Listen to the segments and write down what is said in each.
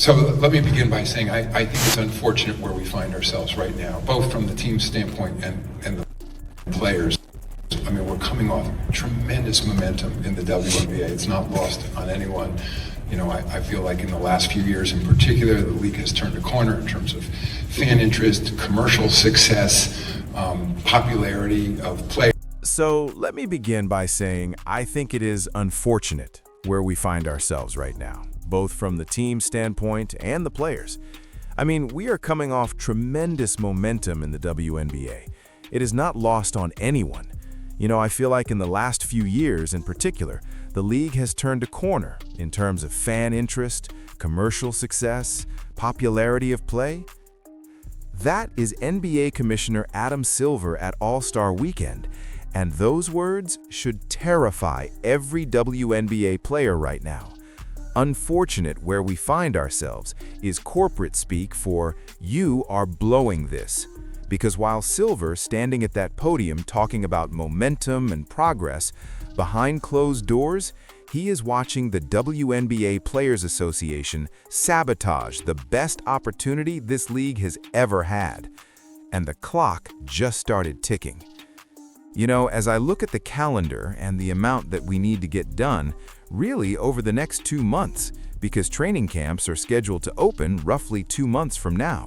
So let me begin by saying I think it's unfortunate where we find ourselves right now, both from the team standpoint and the players. I mean, we're coming off tremendous momentum in the WNBA. It's not lost on anyone. You know, I feel like in the last few years in particular, the league has turned a corner in terms of fan interest, commercial success, popularity of players. So let me begin by saying I think it is unfortunate where we find ourselves right now, both from the team standpoint and the players. I mean, we are coming off tremendous momentum in the WNBA. It is not lost on anyone. You know, I feel like in the last few years in particular, the league has turned a corner in terms of fan interest, commercial success, popularity of play. That is NBA Commissioner Adam Silver at All-Star Weekend, and those words should terrify every WNBA player right now. Unfortunate where we find ourselves is corporate speak for "you are blowing this." Because while Silver standing at that podium talking about momentum and progress, behind closed doors, he is watching the WNBA Players Association sabotage the best opportunity this league has ever had. And the clock just started ticking. You know, as I look at the calendar and the amount that we need to get done, really over the next 2 months, because training camps are scheduled to open roughly 2 months from now.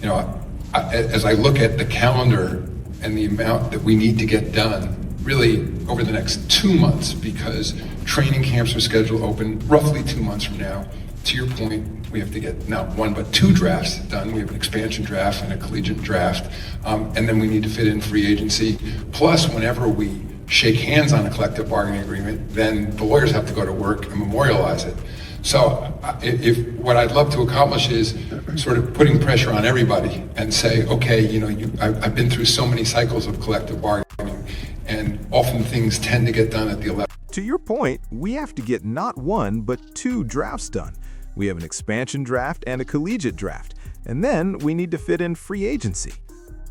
You know, as I look at the calendar and the amount that we need to get done, really over the next 2 months, because training camps are scheduled to open roughly 2 months from now. To your point, we have to get not 1 but 2 drafts done. We have an expansion draft and a collegiate draft, and then we need to fit in free agency. Plus, whenever we shake hands on a collective bargaining agreement, then the lawyers have to go to work and memorialize it. So if what I'd love to accomplish is sort of putting pressure on everybody and say, okay, you know, I've been through so many cycles of collective bargaining, and often things tend to get done at the 11th. To your point, we have to get not 1 but 2 drafts done. We have an expansion draft and a collegiate draft, and then we need to fit in free agency.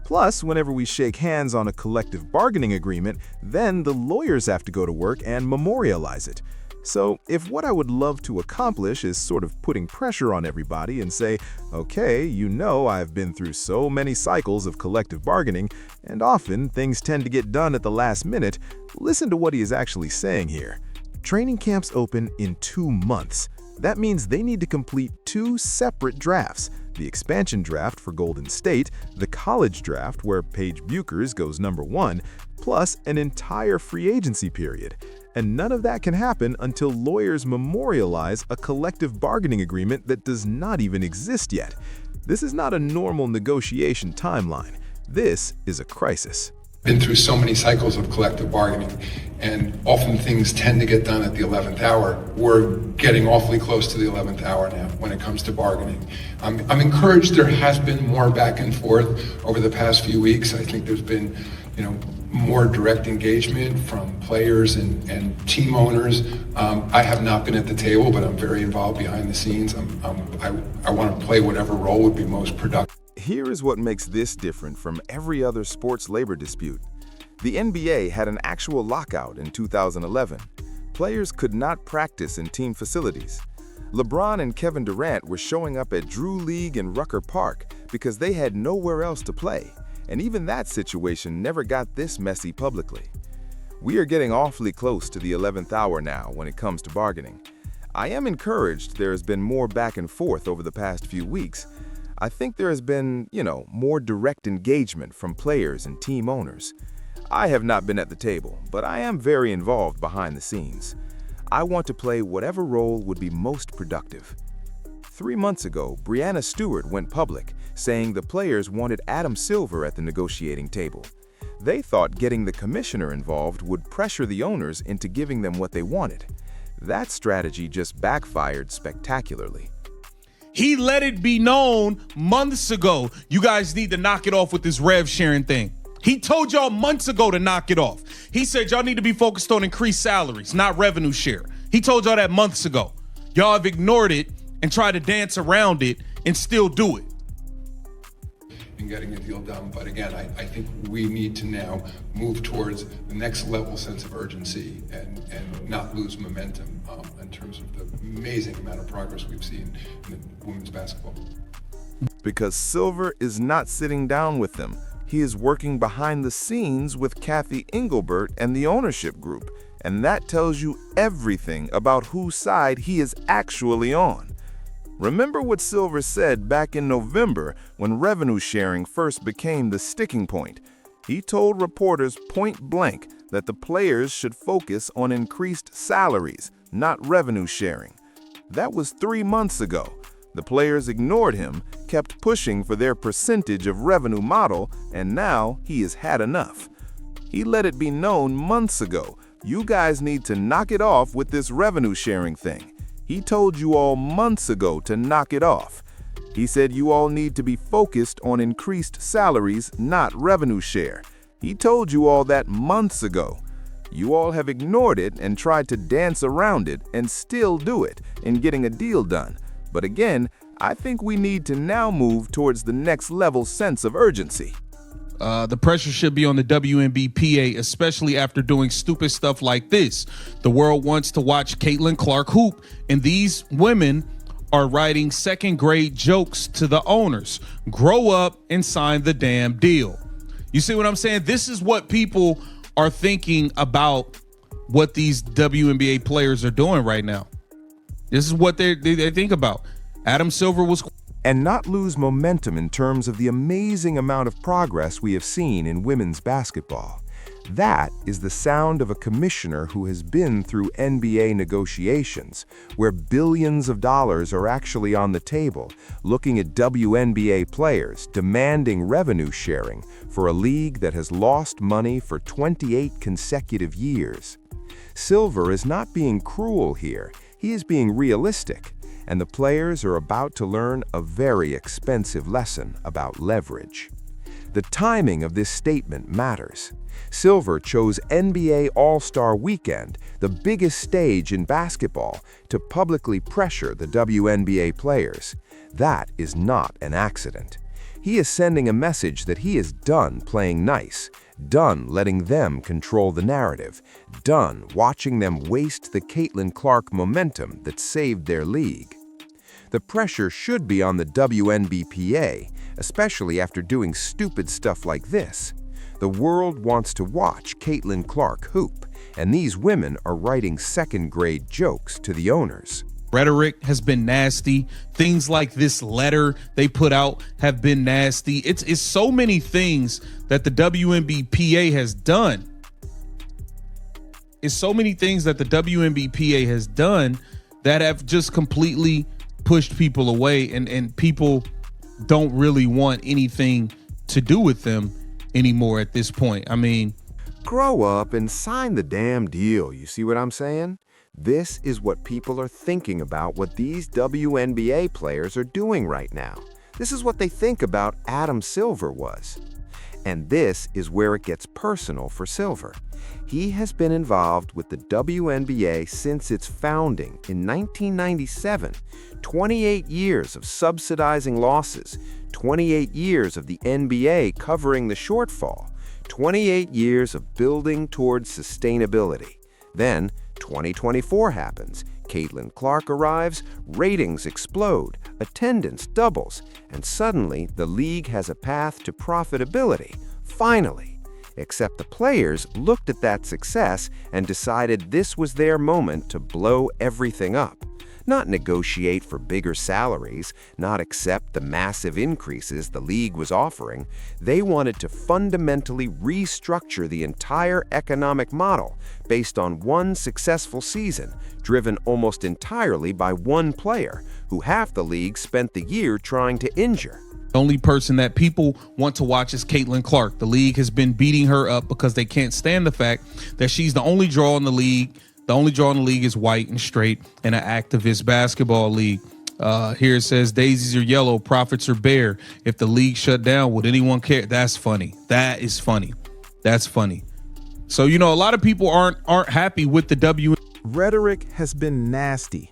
Plus, whenever we shake hands on a collective bargaining agreement, then the lawyers have to go to work and memorialize it. So if what I would love to accomplish is sort of putting pressure on everybody and say, okay, you know I've been through so many cycles of collective bargaining, and often things tend to get done at the last minute, listen to what he is actually saying here. Training camps open in 2 months. That means they need to complete 2 separate drafts, the expansion draft for Golden State, the college draft where Paige Bueckers goes number 1, plus an entire free agency period. And none of that can happen until lawyers memorialize a collective bargaining agreement that does not even exist yet. This is not a normal negotiation timeline. This is a crisis. Been through so many cycles of collective bargaining, and often things tend to get done at the 11th hour. We're getting awfully close to the 11th hour now when it comes to bargaining. I'm encouraged there has been more back and forth over the past few weeks. I think there's been, you know, more direct engagement from players and team owners. I have not been at the table, but I'm very involved behind the scenes. I want to play whatever role would be most productive. Here is what makes this different from every other sports labor dispute. The NBA had an actual lockout in 2011. Players could not practice in team facilities. LeBron and Kevin Durant were showing up at Drew League and Rucker Park because they had nowhere else to play. And even that situation never got this messy publicly. We are getting awfully close to the 11th hour now when it comes to bargaining. I am encouraged there has been more back and forth over the past few weeks. I think there has been, more direct engagement from players and team owners. I have not been at the table, but I am very involved behind the scenes. I want to play whatever role would be most productive. 3 months ago, Breanna Stewart went public, saying the players wanted Adam Silver at the negotiating table. They thought getting the commissioner involved would pressure the owners into giving them what they wanted. That strategy just backfired spectacularly. He let it be known months ago, you guys need to knock it off with this rev sharing thing. He told y'all months ago to knock it off. He said y'all need to be focused on increased salaries, not revenue share. He told y'all that months ago. Y'all have ignored it and tried to dance around it and still do it. in getting a deal done. But again, I think we need to now move towards the next level sense of urgency and not lose momentum in terms of the amazing amount of progress we've seen in women's basketball. Because Silver is not sitting down with them. He is working behind the scenes with Kathy Engelbert and the ownership group, and that tells you everything about whose side he is actually on. Remember what Silver said back in November when revenue sharing first became the sticking point. He told reporters point blank that the players should focus on increased salaries, not revenue sharing. That was 3 months ago. The players ignored him, kept pushing for their percentage of revenue model, and now he has had enough. He let it be known months ago, you guys need to knock it off with this revenue sharing thing. He told you all months ago to knock it off. He said you all need to be focused on increased salaries, not revenue share. He told you all that months ago. You all have ignored it and tried to dance around it and still do it in getting a deal done. But again, I think we need to now move towards the next level sense of urgency. The pressure should be on the WNBA, especially after doing stupid stuff like this. The world wants to watch Caitlin Clark hoop, and these women are writing second-grade jokes to the owners. Grow up and sign the damn deal. You see what I'm saying? This is what people are thinking about what these WNBA players are doing right now. This is what they think about. Adam Silver was... And not lose momentum in terms of the amazing amount of progress we have seen in women's basketball. That is the sound of a commissioner who has been through NBA negotiations, where billions of dollars are actually on the table, looking at WNBA players demanding revenue sharing for a league that has lost money for 28 consecutive years. Silver is not being cruel here, he is being realistic. And the players are about to learn a very expensive lesson about leverage. The timing of this statement matters. Silver chose NBA All-Star Weekend, the biggest stage in basketball, to publicly pressure the WNBA players. That is not an accident. He is sending a message that he is done playing nice, done letting them control the narrative, done watching them waste the Caitlin Clark momentum that saved their league. The pressure should be on the WNBA, especially after doing stupid stuff like this. The world wants to watch Caitlin Clark hoop, and these women are writing second-grade jokes to the owners. Rhetoric has been nasty. Things like this letter they put out have been nasty. It's so many things that the WNBA has done. It's so many things that the WNBA has done that have just completely pushed people away, and people don't really want anything to do with them anymore at this point. I mean, grow up and sign the damn deal. You see what I'm saying? This is what people are thinking about what these WNBA players are doing right now. This is what they think about Adam Silver was. And this is where it gets personal for Silver. He has been involved with the WNBA since its founding in 1997. 28 years of subsidizing losses, 28 years of the NBA covering the shortfall, 28 years of building towards sustainability. Then 2024 happens, Caitlin Clark arrives, ratings explode, attendance doubles, and suddenly the league has a path to profitability, finally. Except the players looked at that success and decided this was their moment to blow everything up. Not negotiate for bigger salaries, not accept the massive increases the league was offering. They wanted to fundamentally restructure the entire economic model based on one successful season, driven almost entirely by one player, who half the league spent the year trying to injure. The only person that people want to watch is Caitlin Clark. The league has been beating her up because they can't stand the fact that she's the only draw in the league. The only draw in the league is white and straight in an activist basketball league. Here it says, daisies are yellow, profits are bare. If the league shut down, would anyone care? That's funny. That is funny. That's funny. So, you know, a lot of people aren't happy with the W. Rhetoric has been nasty.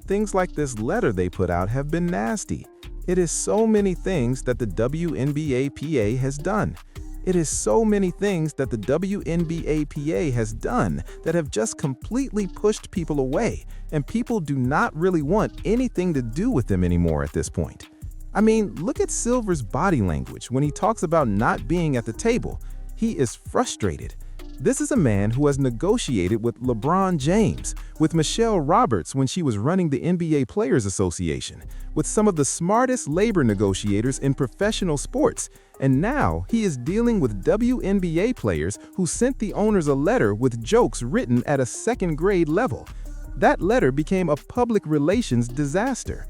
Things like this letter they put out have been nasty. It is so many things that the WNBA-PA has done. It is so many things that the WNBA-PA has done that have just completely pushed people away, and people do not really want anything to do with them anymore at this point. I mean, look at Silver's body language when he talks about not being at the table. He is frustrated. This is a man who has negotiated with LeBron James, with Michelle Roberts when she was running the NBA Players Association, with some of the smartest labor negotiators in professional sports, and now he is dealing with WNBA players who sent the owners a letter with jokes written at a second-grade level. That letter became a public relations disaster.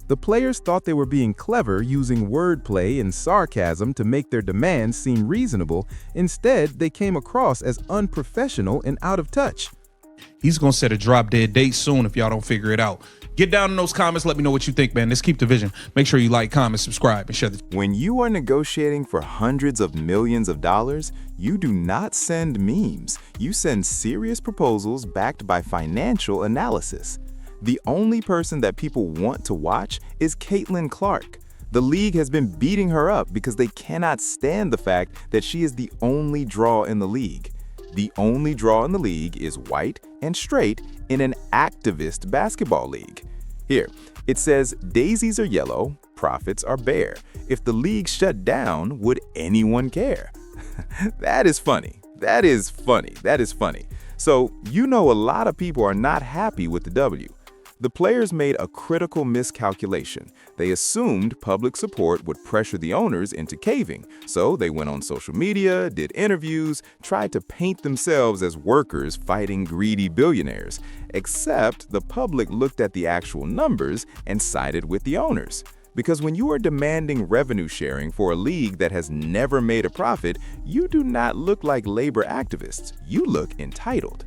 The players thought they were being clever using wordplay and sarcasm to make their demands seem reasonable. Instead, they came across as unprofessional and out of touch. He's going to set a drop-dead date soon if y'all don't figure it out. Get down in those comments. Let me know what you think, man. Let's keep the vision. Make sure you like, comment, subscribe, and share the... When you are negotiating for hundreds of millions of dollars, you do not send memes. You send serious proposals backed by financial analysis. The only person that people want to watch is Caitlin Clark. The league has been beating her up because they cannot stand the fact that she is the only draw in the league. The only draw in the league is white and straight in an activist basketball league. Here, it says daisies are yellow, profits are bare. If the league shut down, would anyone care? That is funny. That is funny. That is funny. So, you know a lot of people are not happy with the W. The players made a critical miscalculation. They assumed public support would pressure the owners into caving, so they went on social media, did interviews, tried to paint themselves as workers fighting greedy billionaires. Except the public looked at the actual numbers and sided with the owners. Because when you are demanding revenue sharing for a league that has never made a profit, you do not look like labor activists. You look entitled.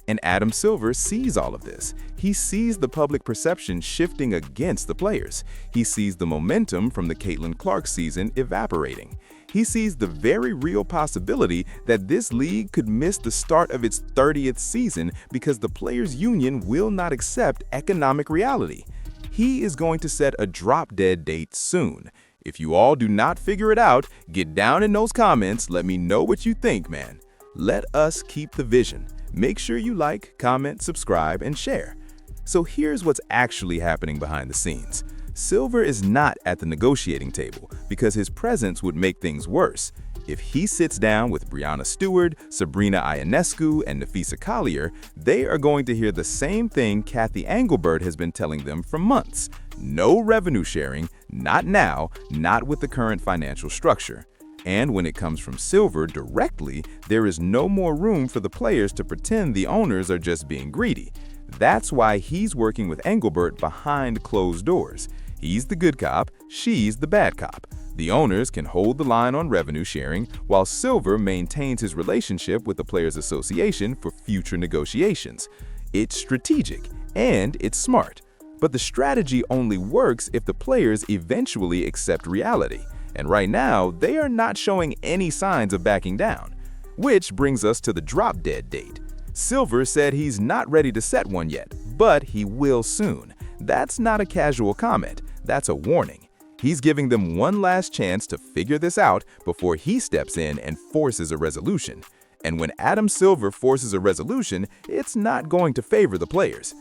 And Adam Silver sees all of this. He sees the public perception shifting against the players. He sees the momentum from the Caitlin Clark season evaporating. He sees the very real possibility that this league could miss the start of its 30th season because the players' union will not accept economic reality. He is going to set a drop-dead date soon. If you all do not figure it out, get down in those comments. Let me know what you think, man. Let us keep the vision. Make sure you like, comment, subscribe, and share. So here's what's actually happening behind the scenes. Silver is not at the negotiating table because his presence would make things worse. If he sits down with Breanna Stewart, Sabrina Ionescu, and Nafisa Collier, they are going to hear the same thing Kathy Engelbert has been telling them for months. No revenue sharing, not now, not with the current financial structure. And when it comes from Silver directly, there is no more room for the players to pretend the owners are just being greedy. That's why he's working with Engelbert behind closed doors. He's the good cop, she's the bad cop. The owners can hold the line on revenue sharing, while Silver maintains his relationship with the Players Association for future negotiations. It's strategic, and it's smart. But the strategy only works if the players eventually accept reality. And right now, they are not showing any signs of backing down. Which brings us to the drop-dead date. Silver said he's not ready to set one yet, but he will soon. That's not a casual comment, that's a warning. He's giving them one last chance to figure this out before he steps in and forces a resolution. And when Adam Silver forces a resolution, it's not going to favor the players.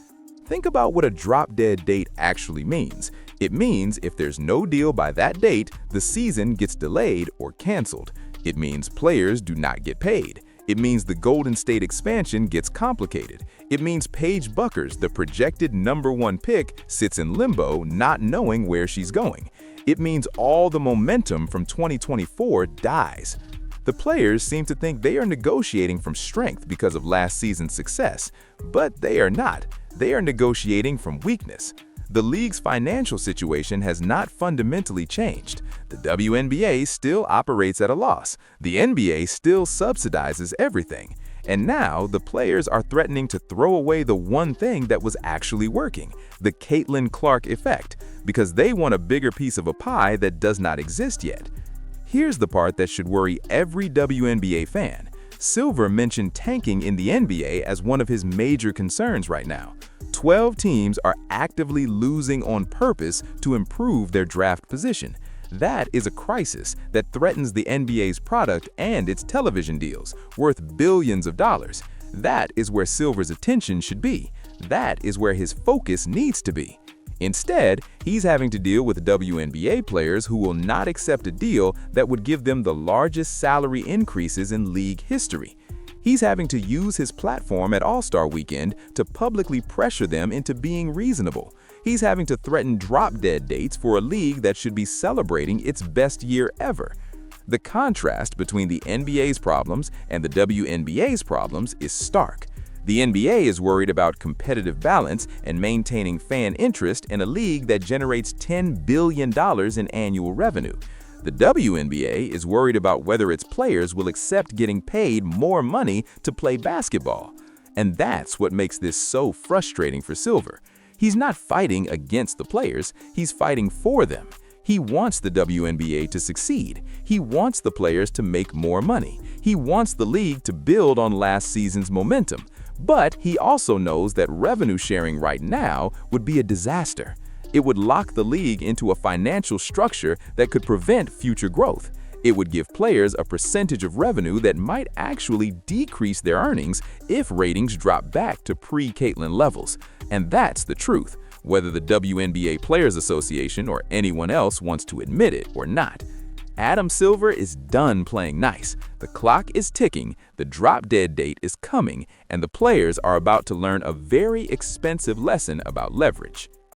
Think about what a drop-dead date actually means. It means if there's no deal by that date, the season gets delayed or canceled. It means players do not get paid. It means the Golden State expansion gets complicated. It means Paige Buckers, the projected #1 pick, sits in limbo, not knowing where she's going. It means all the momentum from 2024 dies. The players seem to think they are negotiating from strength because of last season's success, but they are not. They are negotiating from weakness. The league's financial situation has not fundamentally changed. The WNBA still operates at a loss. The NBA still subsidizes everything. And now the players are threatening to throw away the one thing that was actually working, the Caitlin Clark effect, because they want a bigger piece of a pie that does not exist yet. Here's the part that should worry every WNBA fan. Silver mentioned tanking in the NBA as one of his major concerns right now. 12 teams are actively losing on purpose to improve their draft position. That is a crisis that threatens the NBA's product and its television deals, worth billions of dollars. That is where Silver's attention should be. That is where his focus needs to be. Instead, he's having to deal with WNBA players who will not accept a deal that would give them the largest salary increases in league history. He's having to use his platform at All-Star Weekend to publicly pressure them into being reasonable. He's having to threaten drop-dead dates for a league that should be celebrating its best year ever. The contrast between the NBA's problems and the WNBA's problems is stark. The NBA is worried about competitive balance and maintaining fan interest in a league that generates $10 billion in annual revenue. The WNBA is worried about whether its players will accept getting paid more money to play basketball. And that's what makes this so frustrating for Silver. He's not fighting against the players, he's fighting for them. He wants the WNBA to succeed. He wants the players to make more money. He wants the league to build on last season's momentum. But he also knows that revenue sharing right now would be a disaster. It would lock the league into a financial structure that could prevent future growth. It would give players a percentage of revenue that might actually decrease their earnings if ratings drop back to pre-Caitlin levels. And that's the truth, whether the WNBA Players Association or anyone else wants to admit it or not. Adam Silver is done playing nice. The clock is ticking, the drop-dead date is coming, and the players are about to learn a very expensive lesson about leverage.